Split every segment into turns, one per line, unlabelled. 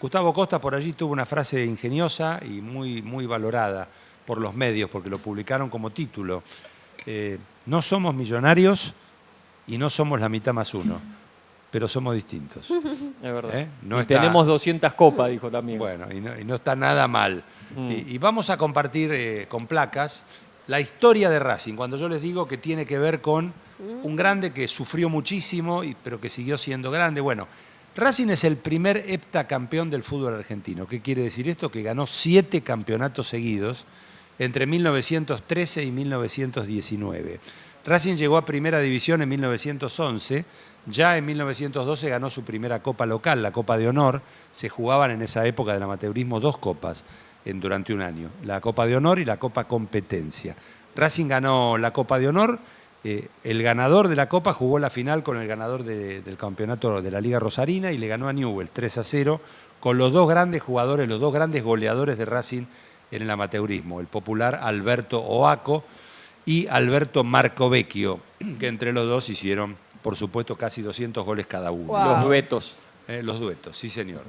Gustavo Costa por allí tuvo una frase ingeniosa y muy valorada por los medios, porque lo publicaron como título. No somos millonarios y no somos la mitad más uno, pero somos distintos.
Es verdad.
No
y tenemos 200 copas, dijo también.
Bueno, y no está nada mal. Y vamos a compartir con placas la historia de Racing, cuando yo les digo que tiene que ver con un grande que sufrió muchísimo, pero que siguió siendo grande. Bueno, Racing es el primer heptacampeón del fútbol argentino. ¿Qué quiere decir esto? Que ganó 7 campeonatos seguidos entre 1913 y 1919. Racing llegó a Primera División en 1911. Ya en 1912 ganó su primera copa local, la Copa de Honor. Se jugaban en esa época del amateurismo 2 copas durante un año, la Copa de Honor y la Copa Competencia. Racing ganó la Copa de Honor. El ganador de la Copa jugó la final con el ganador del campeonato de la Liga Rosarina y le ganó a Newell 3-0 con los 2 grandes jugadores, los 2 grandes goleadores de Racing en el amateurismo, el popular Alberto Oaco y Alberto Marcovecchio, que entre los dos hicieron, por supuesto, casi 200 goles cada uno.
Wow. Los duetos.
Los duetos, sí señor.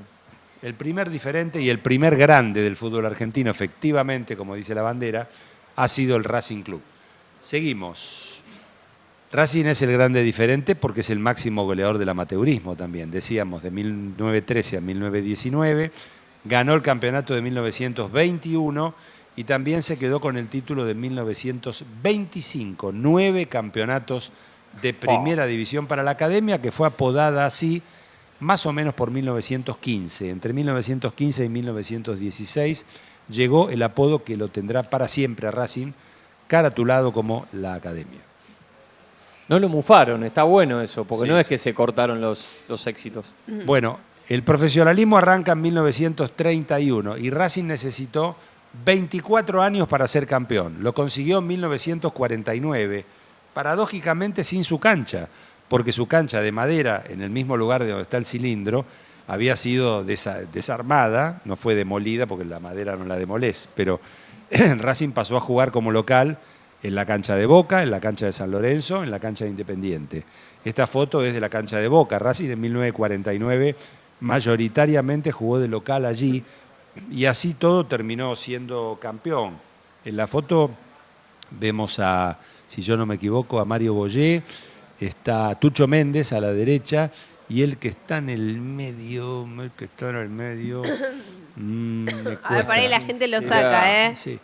El primer diferente y el primer grande del fútbol argentino, efectivamente, como dice la bandera, ha sido el Racing Club. Seguimos. Racing es el grande diferente porque es el máximo goleador del amateurismo también. Decíamos, de 1913 a 1919, ganó el campeonato de 1921 y también se quedó con el título de 1925. 9 campeonatos de primera división para la academia, que fue apodada así más o menos por 1915. Entre 1915 y 1916 llegó el apodo que lo tendrá para siempre a Racing, caratulado como la academia.
No lo mufaron, está bueno eso, porque
Sí.
no es que se cortaron los éxitos.
Bueno, el profesionalismo arranca en 1931 y Racing necesitó 24 años para ser campeón. Lo consiguió en 1949, paradójicamente sin su cancha, porque su cancha de madera, en el mismo lugar de donde está el cilindro, había sido desarmada, no fue demolida porque la madera no la demolés, pero Racing pasó a jugar como local en la cancha de Boca, en la cancha de San Lorenzo, en la cancha de Independiente. Esta foto es de la cancha de Boca. Racing en 1949 mayoritariamente jugó de local allí y así todo terminó siendo campeón. En la foto vemos a, si yo no me equivoco, a Mario Boyé, está Tucho Méndez a la derecha y el que está en el medio,
A ver, por ahí la gente lo saca, ¿eh?
Sí.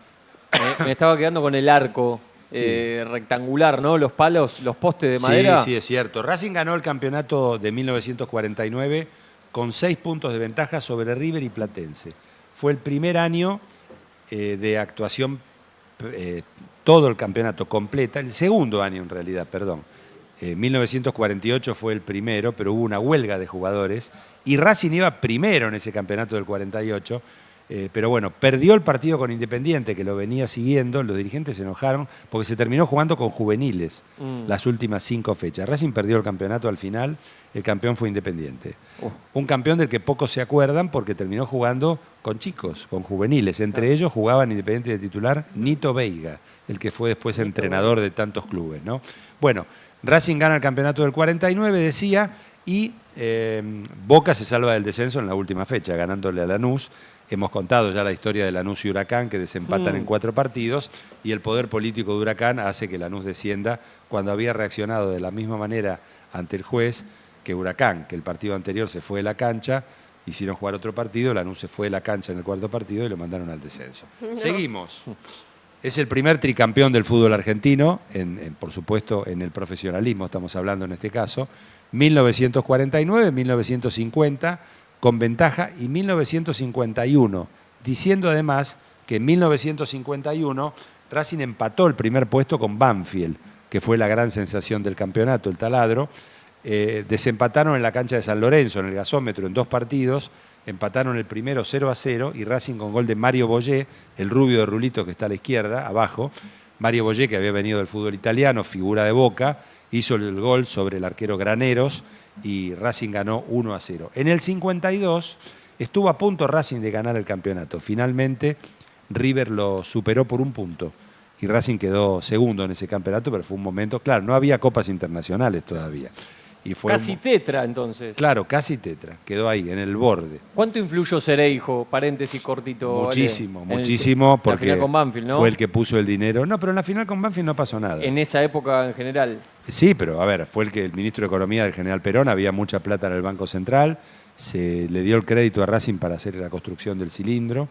Me estaba quedando con el arco rectangular, ¿no? Los palos, los postes de madera.
Sí, es cierto. Racing ganó el campeonato de 1949 con 6 puntos de ventaja sobre River y Platense. Fue el primer año de actuación, todo el campeonato completa, el segundo año en realidad, perdón. 1948 fue el primero, pero hubo una huelga de jugadores y Racing iba primero en ese campeonato del 48. Pero bueno, perdió el partido con Independiente, que lo venía siguiendo, los dirigentes se enojaron porque se terminó jugando con juveniles las últimas 5 fechas. Racing perdió el campeonato al final, el campeón fue Independiente. Un campeón del que pocos se acuerdan porque terminó jugando con chicos, con juveniles. Entre ellos jugaba en Independiente de titular Nito Veiga, el que fue después entrenador de tantos clubes, ¿no? Bueno, Racing gana el campeonato del 49, decía, y Boca se salva del descenso en la última fecha, ganándole a Lanús. Hemos contado ya la historia de Lanús y Huracán, que desempatan en 4 partidos, y el poder político de Huracán hace que Lanús descienda cuando había reaccionado de la misma manera ante el juez que Huracán, que el partido anterior se fue de la cancha, hicieron jugar otro partido, Lanús se fue de la cancha en el 4.º partido y lo mandaron al descenso. No. Seguimos. Es el primer tricampeón del fútbol argentino, por supuesto en el profesionalismo estamos hablando en este caso, 1949, 1950, con ventaja, y 1951, diciendo además que en 1951 Racing empató el primer puesto con Banfield, que fue la gran sensación del campeonato, el taladro. Desempataron en la cancha de San Lorenzo, en el gasómetro, en 2 partidos, empataron el primero 0-0 y Racing con gol de Mario Boyé, el rubio de Rulito que está a la izquierda, abajo. Mario Boyé, que había venido del fútbol italiano, figura de Boca, hizo el gol sobre el arquero Graneros y Racing ganó 1-0. En el 52 estuvo a punto Racing de ganar el campeonato. Finalmente River lo superó por 1 punto y Racing quedó segundo en ese campeonato, pero fue un momento, claro, no había copas internacionales todavía. Y fue
casi tetra, entonces.
Claro, casi tetra. Quedó ahí, en el borde.
¿Cuánto influyó Cereijo? Paréntesis cortito.
Muchísimo,
¿vale?
muchísimo, porque
la final con Banfield, ¿no?
fue el que puso el dinero. No, pero en la final con Banfield no pasó nada.
En esa época en general.
Sí, pero a ver, fue el ministro de Economía del general Perón, había mucha plata en el Banco Central, se le dio el crédito a Racing para hacer la construcción del cilindro.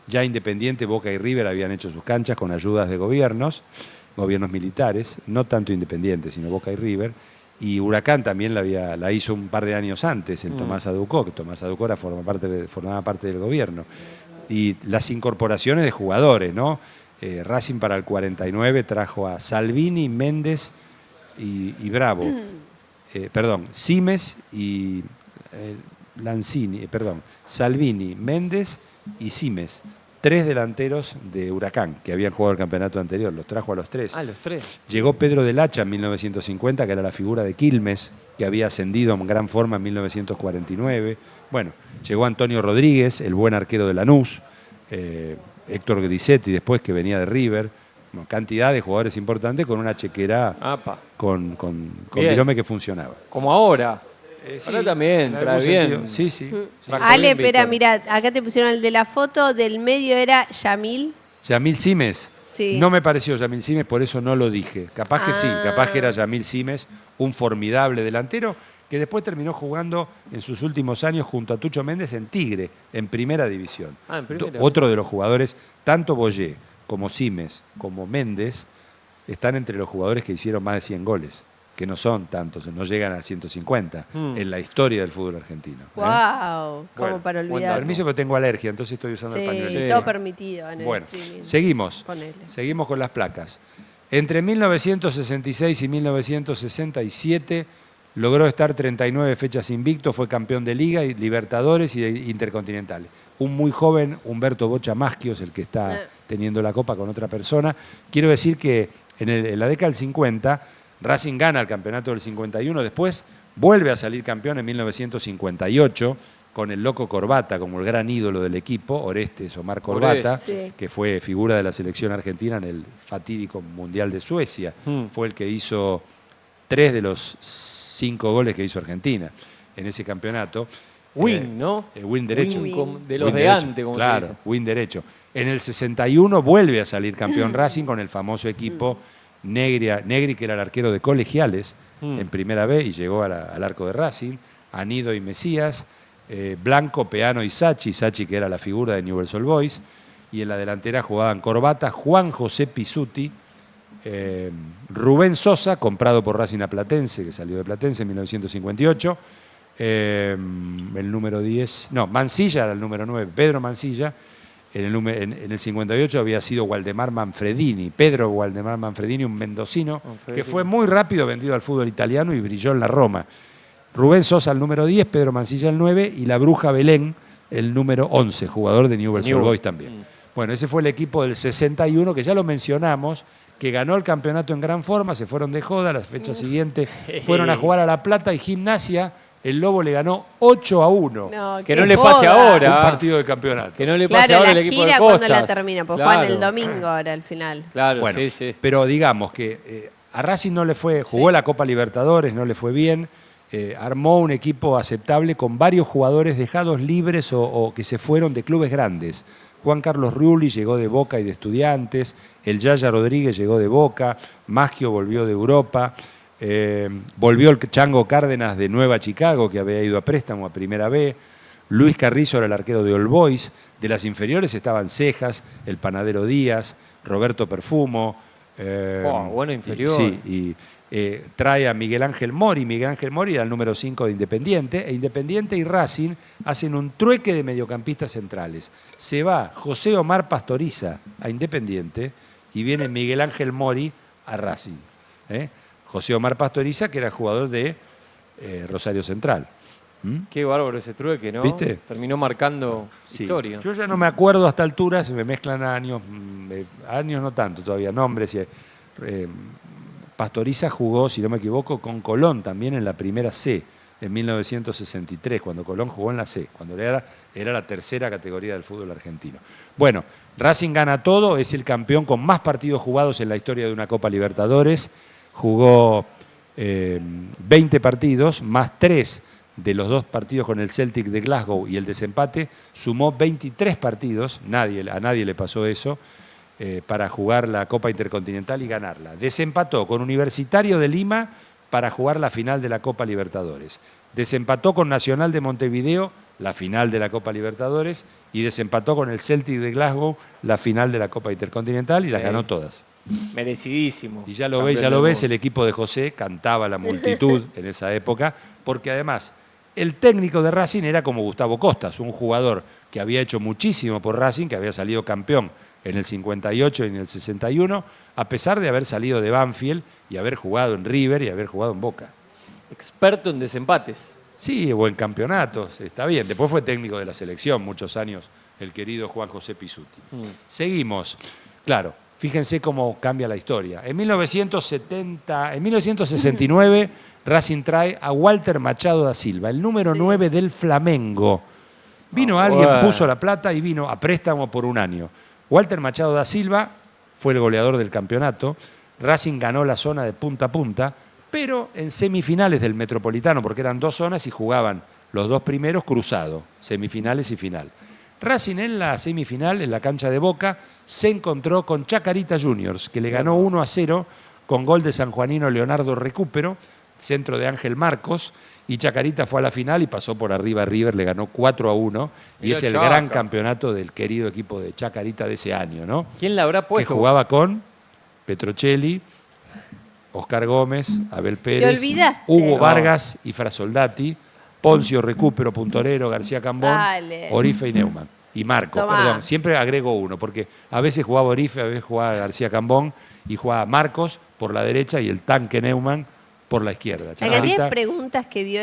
Ya Independiente, Boca y River habían hecho sus canchas con ayudas de gobiernos militares, no tanto Independiente, sino Boca y River. Y Huracán también la hizo un par de años antes, el Tomás Aducó, que Tomás Aducó formaba parte del gobierno. Y las incorporaciones de jugadores, ¿no? Racing para el 49 trajo a Salvini, Méndez y Bravo. Simes y Lanzini, Salvini, Méndez y Simes. 3 delanteros de Huracán que habían jugado el campeonato anterior, los trajo a los 3.
Ah, los 3.
Llegó Pedro del Hacha en 1950, que era la figura de Quilmes, que había ascendido en gran forma en 1949. Bueno, llegó Antonio Rodríguez, el buen arquero de Lanús, Héctor Grisetti después, que venía de River. Bueno, cantidad de jugadores importantes con una chequera con Virome que funcionaba.
Como ahora.
Sí,
ahora también, trae bien.
Sí, sí.
Ale, espera, mira, acá te pusieron el de la foto, del medio era Yamil.
Yamil Simes.
Sí.
No me pareció Yamil Simes, por eso no lo dije. Capaz que sí, capaz que era Yamil Simes, un formidable delantero, que después terminó jugando en sus últimos años junto a Tucho Méndez en Tigre, en primera división.
En primera.
Otro de los jugadores, tanto Boyé como Simes como Méndez, están entre los jugadores que hicieron más de 100 goles, que no son tantos, no llegan a 150 en la historia del fútbol argentino.
¡Wow! Como para olvidar.
Permiso, que tengo alergia, entonces estoy usando el pañuelo.
Sí, todo permitido en el
Bueno,
streaming.
seguimos con las placas. Entre 1966 y 1967 logró estar 39 fechas invicto, fue campeón de Liga, y Libertadores y de Intercontinentales. Un muy joven Humberto Bocha Maschios, el que está teniendo la copa con otra persona. Quiero decir que en la década del 50, Racing gana el campeonato del 51, después vuelve a salir campeón en 1958 con el Loco Corbata como el gran ídolo del equipo, Orestes Omar Corbata, que fue figura de la selección argentina en el fatídico Mundial de Suecia. Fue el que hizo 3 de los 5 goles que hizo Argentina en ese campeonato.
Win, ¿no?
Win derecho.
De los
win
de
derecho.
antes, como
claro,
se dice.
win derecho. En el 61 vuelve a salir campeón Racing con el famoso equipo Negri, que era el arquero de Colegiales en Primera B y llegó al arco de Racing, Anido y Mesías, Blanco, Peano y Sachi, que era la figura de Newell's Old Boys, y en la delantera jugaban Corbata, Juan José Pisuti, Rubén Sosa, comprado por Racing a Platense, que salió de Platense en 1958, el número 10, no, Mansilla era el número 9, Pedro Mansilla. En el 58 había sido Waldemar Manfredini, Pedro Waldemar Manfredini, un mendocino que fue muy rápido vendido al fútbol italiano y brilló en la Roma. Rubén Sosa el número 10, Pedro Mansilla el 9 y la Bruja Belén el número 11, jugador de Newell's Old Boys también. Bueno, ese fue el equipo del 61, que ya lo mencionamos, que ganó el campeonato en gran forma, se fueron de joda, las fechas siguientes fueron a jugar a La Plata y Gimnasia. El Lobo le ganó 8-1.
No,
que no le pase ahora.
Un partido de campeonato.
Que no le pase ahora el equipo de Costas.
¿Cuándo la termina? Pues juegan el domingo ahora al final.
Claro,
bueno,
sí.
Pero digamos que a Racing no le fue, jugó la Copa Libertadores, no le fue bien, armó un equipo aceptable con varios jugadores dejados libres o que se fueron de clubes grandes. Juan Carlos Rulli llegó de Boca y de Estudiantes, el Yaya Rodríguez llegó de Boca, Maggio volvió de Europa. Volvió el Chango Cárdenas de Nueva Chicago, que había ido a préstamo a Primera B. Luis Carrizo era el arquero de All Boys. De las inferiores estaban Cejas, el Panadero Díaz, Roberto Perfumo.
Bueno, inferior.
Y trae a Miguel Ángel Mori. Miguel Ángel Mori era el número 5 de Independiente. E Independiente y Racing hacen un trueque de mediocampistas centrales. Se va José Omar Pastoriza a Independiente y viene Miguel Ángel Mori a Racing. José Omar Pastoriza, que era jugador de Rosario Central.
Qué bárbaro ese trueque, ¿no?
¿Viste?
Terminó marcando historia.
Yo ya no me acuerdo a esta altura, se me mezclan años no tanto todavía, nombres. Pastoriza jugó, si no me equivoco, con Colón también en la primera C, en 1963, cuando Colón jugó en la C, cuando era la tercera categoría del fútbol argentino. Bueno, Racing gana todo, es el campeón con más partidos jugados en la historia de una Copa Libertadores. Jugó 20 partidos, más 3 de los 2 partidos con el Celtic de Glasgow y el desempate, sumó 23 partidos, a nadie le pasó eso, para jugar la Copa Intercontinental y ganarla. Desempató con Universitario de Lima para jugar la final de la Copa Libertadores. Desempató con Nacional de Montevideo, la final de la Copa Libertadores, y desempató con el Celtic de Glasgow, la final de la Copa Intercontinental, y las ganó todas.
Merecidísimo.
Y ya lo ves, el equipo de José cantaba la multitud en esa época, porque además el técnico de Racing era como Gustavo Costas, un jugador que había hecho muchísimo por Racing, que había salido campeón en el 58 y en el 61, a pesar de haber salido de Banfield y haber jugado en River y haber jugado en Boca.
Experto en desempates.
Sí, o en campeonatos, está bien. Después fue técnico de la selección muchos años, el querido Juan José Pizzuti. Seguimos. Claro, fíjense cómo cambia la historia. En 1969, Racing trae a Walter Machado da Silva, el número 9 del Flamengo. Vino alguien, puso la plata y vino a préstamo por un año. Walter Machado da Silva fue el goleador del campeonato. Racing ganó la zona de punta a punta, pero en semifinales del Metropolitano, porque eran 2 zonas y jugaban los 2 primeros cruzado, semifinales y final. Racing en la semifinal, en la cancha de Boca, se encontró con Chacarita Juniors, que le ganó 1-0 con gol de sanjuanino Leonardo Recupero, centro de Ángel Marcos, y Chacarita fue a la final y pasó por arriba a River, le ganó 4-1, y es el gran campeonato del querido equipo de Chacarita de ese año, ¿no?
¿Quién la habrá puesto?
Que jugaba con Petrocelli, Oscar Gómez, Abel Pérez, Hugo Vargas y Frasoldati, Poncio Recupero, Puntorero, García Cambón, Orife y Neumann. Y Marcos, perdón, siempre agrego uno, porque a veces jugaba Orife, a veces jugaba García Cambón y jugaba Marcos por la derecha y el tanque Neumann por la izquierda.
La cantidad de preguntas que dio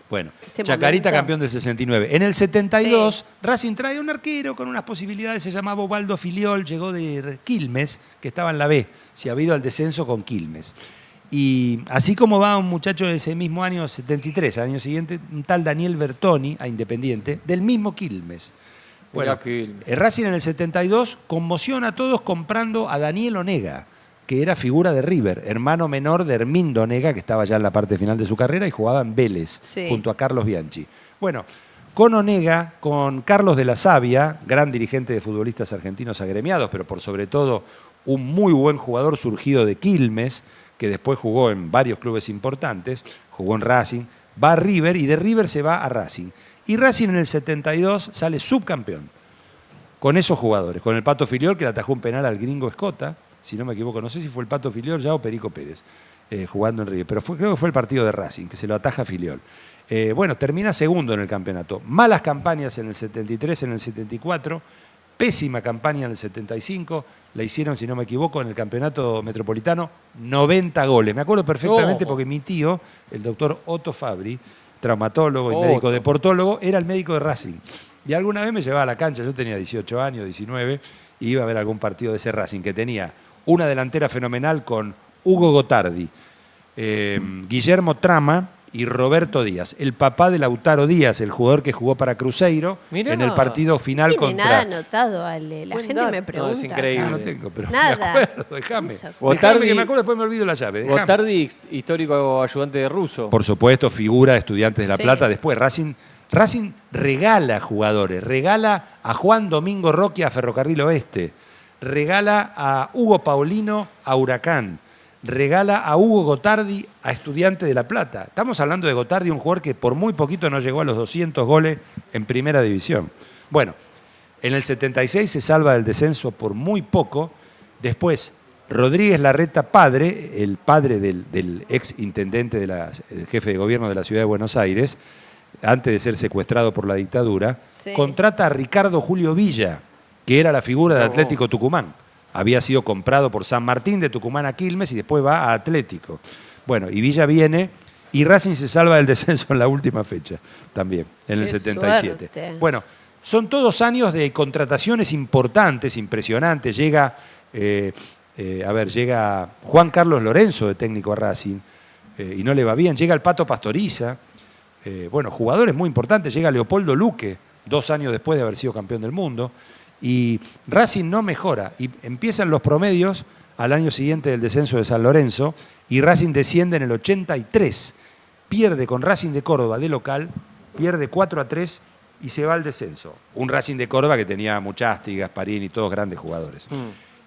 Bueno, Chacarita
momento.
Campeón del 69. En el 72, Racing trae un arquero con unas posibilidades, se llamaba Ubaldo Filiol, llegó de Quilmes, que estaba en la B, se ha ido al descenso con Quilmes. Y así como va un muchacho de ese mismo año 73, al año siguiente, un tal Daniel Bertoni, a Independiente, del mismo Quilmes. Bueno, Racing en el 72 conmociona a todos comprando a Daniel Onega, que era figura de River, hermano menor de Hermindo Onega, que estaba ya en la parte final de su carrera y jugaba en Vélez, junto a Carlos Bianchi. Bueno, con Onega, con Carlos de la Savia, gran dirigente de futbolistas argentinos agremiados, pero por sobre todo un muy buen jugador surgido de Quilmes, que después jugó en varios clubes importantes, jugó en Racing, va a River y de River se va a Racing. Y Racing en el 72 sale subcampeón, con esos jugadores, con el Pato Filiol, que le atajó un penal al gringo Escota, si no me equivoco, no sé si fue el Pato Filiol ya o Perico Pérez, jugando en River, pero creo que fue el partido de Racing, que se lo ataja Filiol. Bueno, termina segundo en el campeonato. Malas campañas en el 73, en el 74, pésima campaña en el 75, la hicieron, si no me equivoco, en el campeonato metropolitano, 90 goles. Me acuerdo perfectamente porque mi tío, el doctor Otto Fabri, traumatólogo y médico deportólogo, era el médico de Racing. Y alguna vez me llevaba a la cancha, yo tenía 18 años, 19, y iba a ver algún partido de ese Racing, que tenía una delantera fenomenal con Hugo Gotardi, Guillermo Trama y Roberto Díaz, el papá de Lautaro Díaz, el jugador que jugó para Cruzeiro en el partido final
no
contra...
nada anotado, Ale. La gente me pregunta.
No, es increíble.
No tengo, pero
nada.
me acuerdo, déjame.
Gotardi,
que me acuerdo, después me olvido la llave. Déjame.
Gotardi, histórico ayudante de Russo.
Por supuesto, figura de Estudiantes de La Plata. Después Racing regala jugadores, regala a Juan Domingo Roque a Ferrocarril Oeste, regala a Hugo Paulino a Huracán, regala a Hugo Gotardi a Estudiantes de La Plata. Estamos hablando de Gotardi, un jugador que por muy poquito no llegó a los 200 goles en primera división. Bueno, en el 76 se salva del descenso por muy poco. Después, Rodríguez Larreta padre, el padre del ex intendente, el jefe de gobierno de la ciudad de Buenos Aires, antes de ser secuestrado por la dictadura, contrata a Ricardo Julio Villa, que era la figura de Atlético Tucumán. Había sido comprado por San Martín de Tucumán a Quilmes y después va a Atlético. Bueno, y Villa viene y Racing se salva del descenso en la última fecha, también, en el 77. Suerte. Bueno, son todos años de contrataciones importantes, impresionantes. Llega Juan Carlos Lorenzo de técnico a Racing y no le va bien. Llega el Pato Pastoriza. Bueno, jugadores muy importantes. Llega Leopoldo Luque, 2 años después de haber sido campeón del mundo. Y Racing no mejora. Y empiezan los promedios al año siguiente del descenso de San Lorenzo, y Racing desciende en el 83. Pierde con Racing de Córdoba de local, pierde 4-3 y se va al descenso. Un Racing de Córdoba que tenía Muchasti, Gasparín y todos grandes jugadores.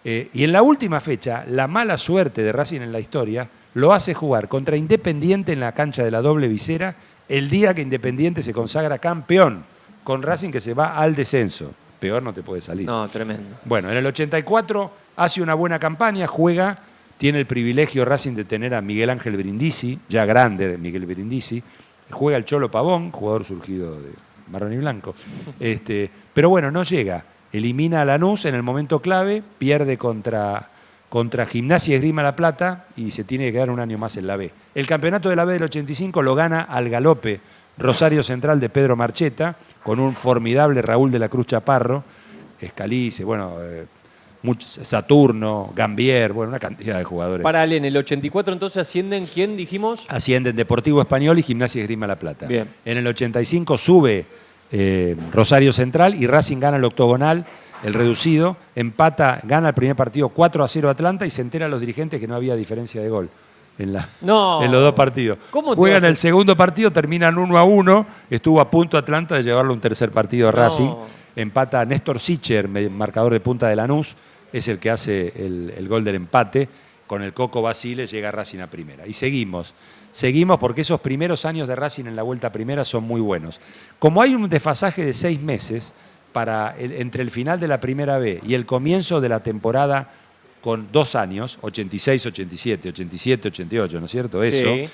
Y en la última fecha, la mala suerte de Racing en la historia lo hace jugar contra Independiente en la cancha de la doble visera el día que Independiente se consagra campeón, con Racing que se va al descenso. Peor no te puede salir.
No, tremendo.
Bueno, en el 84 hace una buena campaña, juega, tiene el privilegio Racing de tener a Miguel Ángel Brindisi, ya grande Miguel Brindisi, juega el Cholo Pavón, jugador surgido de marrón y blanco. Pero bueno, no llega. Elimina a Lanús en el momento clave, pierde contra Gimnasia y Esgrima La Plata y se tiene que quedar un año más en la B. El campeonato de la B del 85 lo gana al galope Rosario Central de Pedro Marcheta, con un formidable Raúl de la Cruz Chaparro, Escalice, bueno, Saturno, Gambier, bueno, una cantidad de jugadores.
Para Ale, en el 84 entonces ascienden, ¿quién dijimos?
Ascienden Deportivo Español y Gimnasia y Esgrima La Plata.
Bien.
En el 85 sube Rosario Central y Racing gana el octogonal, el reducido, empata, gana el primer partido 4-0 Atlanta y se enteran los dirigentes que no había diferencia de gol en los dos partidos. Juegan el segundo partido, terminan 1-1, estuvo a punto Atlanta de llevarlo a un tercer partido a Racing. Empata Néstor Sicher, marcador de punta de Lanús, es el que hace el gol del empate. Con el Coco Basile llega Racing a primera. Y seguimos porque esos primeros años de Racing en la vuelta a primera son muy buenos. Como hay un desfasaje de 6 meses entre el final de la primera B y el comienzo de la temporada con 2 años, 86, 87, 87, 88, ¿no es cierto? Eso.
Sí.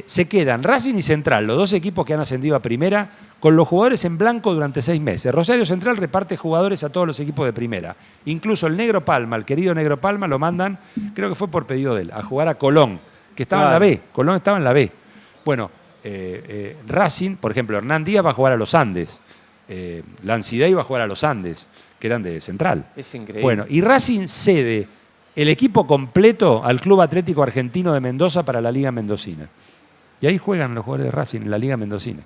Se quedan Racing y Central, los dos equipos que han ascendido a primera, con los jugadores en blanco durante 6 meses. Rosario Central reparte jugadores a todos los equipos de primera. Incluso el Negro Palma, el querido Negro Palma, lo mandan, creo que fue por pedido de él, a jugar a Colón, que estaba en la B. Colón estaba en la B. Bueno, Racing, por ejemplo, Hernán Díaz va a jugar a los Andes. Lancidey va a jugar a los Andes, que eran de Central.
Es increíble.
Bueno, y Racing cede el equipo completo al Club Atlético Argentino de Mendoza para la Liga Mendocina. Y ahí juegan los jugadores de Racing en la Liga Mendocina.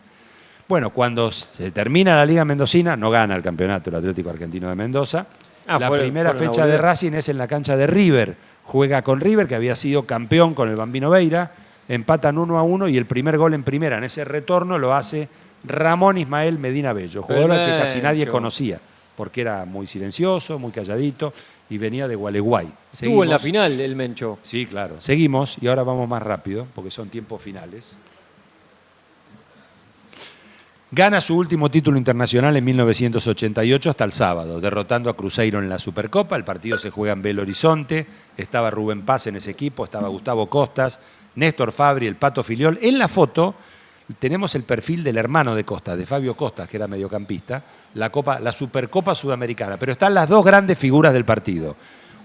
Bueno, cuando se termina la Liga Mendocina, no gana el campeonato el Atlético Argentino de Mendoza. La primera fecha de Racing es en la cancha de River. Juega con River, que había sido campeón con el Bambino Veira. Empatan 1-1 y el primer gol en primera en ese retorno lo hace Ramón Ismael Medina Bello, jugador al que casi nadie conocía, porque era muy silencioso, muy calladito y venía de Gualeguay.
Estuvo en la final el Mencho.
Sí, claro. Seguimos y ahora vamos más rápido, porque son tiempos finales. Gana su último título internacional en 1988 hasta el sábado, derrotando a Cruzeiro en la Supercopa. El partido se juega en Belo Horizonte. Estaba Rubén Paz en ese equipo, estaba Gustavo Costas, Néstor Fabri, el Pato Filiol. En la foto tenemos el perfil del hermano de Costas, de Fabio Costas, que era mediocampista, la Supercopa Sudamericana. Pero están las dos grandes figuras del partido.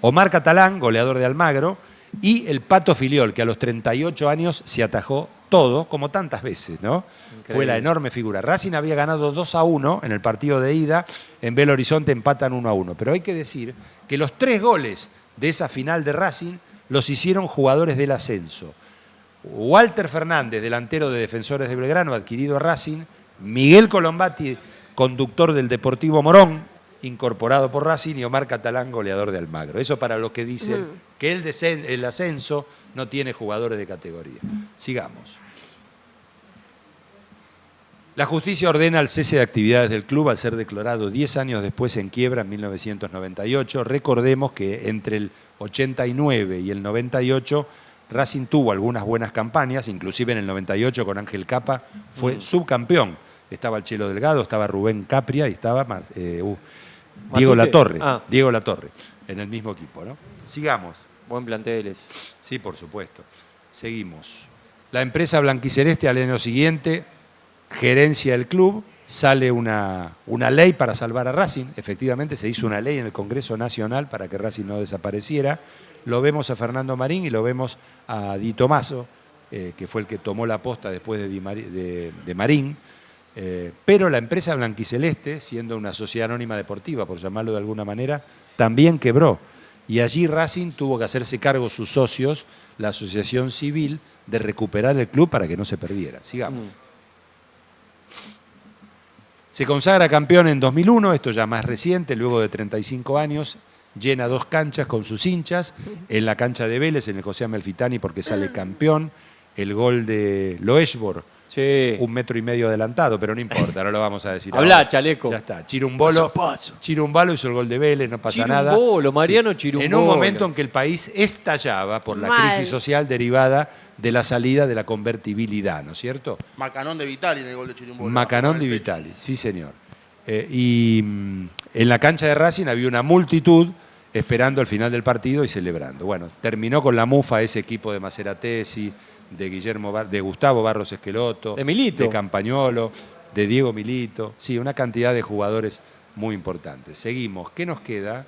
Omar Catalán, goleador de Almagro, y el Pato Filiol, que a los 38 años se atajó todo, como tantas veces, ¿no? Increíble. Fue la enorme figura. Racing había ganado 2-1 en el partido de ida, en Belo Horizonte empatan 1-1. Pero hay que decir que los 3 goles de esa final de Racing los hicieron jugadores del ascenso. Walter Fernández, delantero de Defensores de Belgrano, adquirido a Racing. Miguel Colombati, conductor del Deportivo Morón, incorporado por Racing, y Omar Catalán, goleador de Almagro. Eso para los que dicen que el ascenso no tiene jugadores de categoría. Sigamos. La justicia ordena el cese de actividades del club al ser declarado 10 años después en quiebra en 1998. Recordemos que entre el 89 y el 98 Racing tuvo algunas buenas campañas, inclusive en el 98 con Ángel Capa fue subcampeón. Estaba el Chelo Delgado, estaba Rubén Capria y estaba Diego Latorre. Diego Latorre, en el mismo equipo, ¿no? Sigamos.
Buen planteles.
Sí, por supuesto. Seguimos. La empresa blanquiceleste al año siguiente, gerencia del club, sale una ley para salvar a Racing. Efectivamente se hizo una ley en el Congreso Nacional para que Racing no desapareciera. Lo vemos a Fernando Marín y lo vemos a Di Tomaso, que fue el que tomó la posta después de Marín. Pero la empresa blanquiceleste, siendo una sociedad anónima deportiva, por llamarlo de alguna manera, también quebró. Y allí Racing tuvo que hacerse cargo sus socios, la asociación civil, de recuperar el club para que no se perdiera. Sigamos. Se consagra campeón en 2001, esto ya más reciente, luego de 35 años, llena 2 canchas con sus hinchas, en la cancha de Vélez, en el José Amalfitani, porque sale campeón, el gol de Loeshbor,
Sí.
1,5 metros adelantado, pero no importa, no lo vamos a decir
Hablá,
ahora.
chaleco.
Ya está. Chirumbolo hizo el gol de Vélez, no pasa nada.
Chirumbolo, Mariano Chirumbolo.
En un momento en que el país estallaba por la
Mal.
crisis social derivada de la salida de la convertibilidad, ¿no es cierto?
Macanón de Vitali en el gol de Chirumbolo.
Macanón de Vitali, sí señor. En la cancha de Racing había una multitud esperando el final del partido y celebrando. Bueno, terminó con la mufa ese equipo de Maceratesi, de Gustavo Barros Esqueloto,
De Milito.
de Campañolo, de Diego Milito. Sí, una cantidad de jugadores muy importantes. Seguimos. ¿Qué nos queda?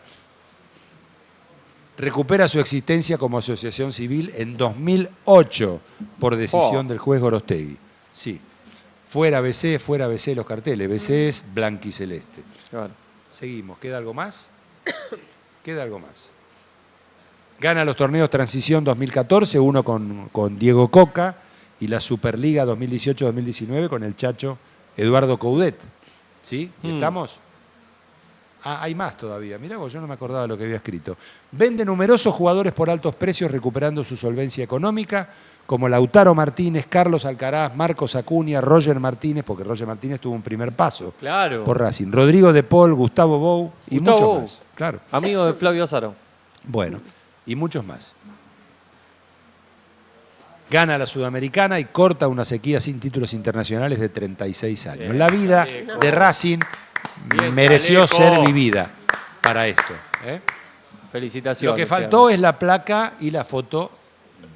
Recupera su existencia como asociación civil en 2008 por decisión del juez Gorostegui. Sí. Fuera BC los carteles. BC es blanquiceleste.
Claro.
Seguimos. ¿Queda algo más? Queda algo más. Gana los torneos Transición 2014, uno con Diego Coca, y la Superliga 2018-2019 con el Chacho Eduardo Coudet. ¿Sí? ¿Estamos? Ah, hay más todavía. Mirá vos, yo no me acordaba lo que había escrito. Vende numerosos jugadores por altos precios recuperando su solvencia económica, como Lautaro Martínez, Carlos Alcaraz, Marcos Acuña, Roger Martínez, porque Roger Martínez tuvo un primer paso
Claro.
por Racing, Rodrigo de Paul, Gustavo Bou y
Gustavo
muchos
Bou.
más. Claro.
Amigo de Flavio Azaro.
Bueno, y muchos más. Gana la Sudamericana y corta una sequía sin títulos internacionales de 36 años.
Bien,
La vida
chaleco.
de Racing
Bien,
mereció
chaleco.
ser vivida para esto.
Felicitaciones.
Lo que faltó es la placa y la foto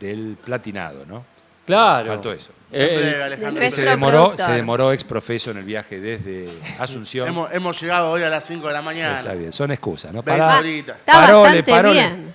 del platinado, ¿no?
Claro.
Faltó eso.
Siempre,
De
Alejandro.
Se
nuestro
demoró,
productor.
se demoró ex profeso en el viaje desde Asunción.
Hemos llegado hoy a las 5 de la mañana.
Está bien, son excusas, ¿no?
20
Pará.
horitas.
Está
Parole,
bastante bien.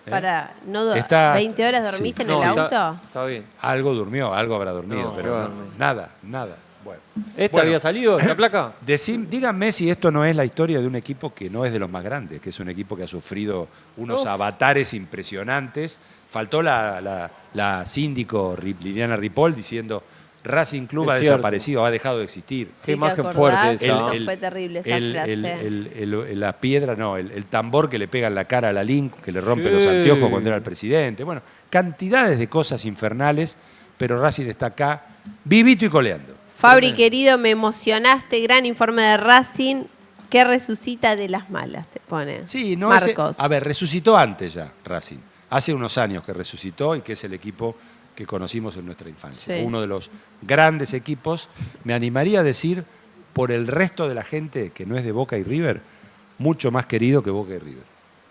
¿Eh?
Para no
Está-
20 horas dormiste
sí.
en el
No,
auto.
Está bien.
Algo durmió, algo habrá dormido,
No,
pero
va a
no,
dormir.
nada. Bueno.
¿Esta
Bueno,
había salido, esta placa?
Díganme si esto no es la historia de un equipo que no es de los más grandes, que es un equipo que ha sufrido unos avatares impresionantes. Faltó la síndico Liliana Ripoll diciendo Racing Club
Es
ha
cierto.
desaparecido, ha dejado de existir.
Sí,
Qué imagen
¿te acordás?
fuerte esa.
Eso fue terrible esa frase.
La piedra, no, el tambor que le pega en la cara a la Link, que le rompe
Sí.
los anteojos cuando era el presidente. Bueno, cantidades de cosas infernales, pero Racing está acá, vivito y coleando.
Fabri, querido, me emocionaste. Gran informe de Racing que resucita de las malas, te pone.
Sí, no
Marcos.
a ver, resucitó antes ya Racing. Hace unos años que resucitó y que es el equipo que conocimos en nuestra infancia.
Sí.
Uno de los grandes equipos, me animaría a decir, por el resto de la gente que no es de Boca y River, mucho más querido que Boca y River.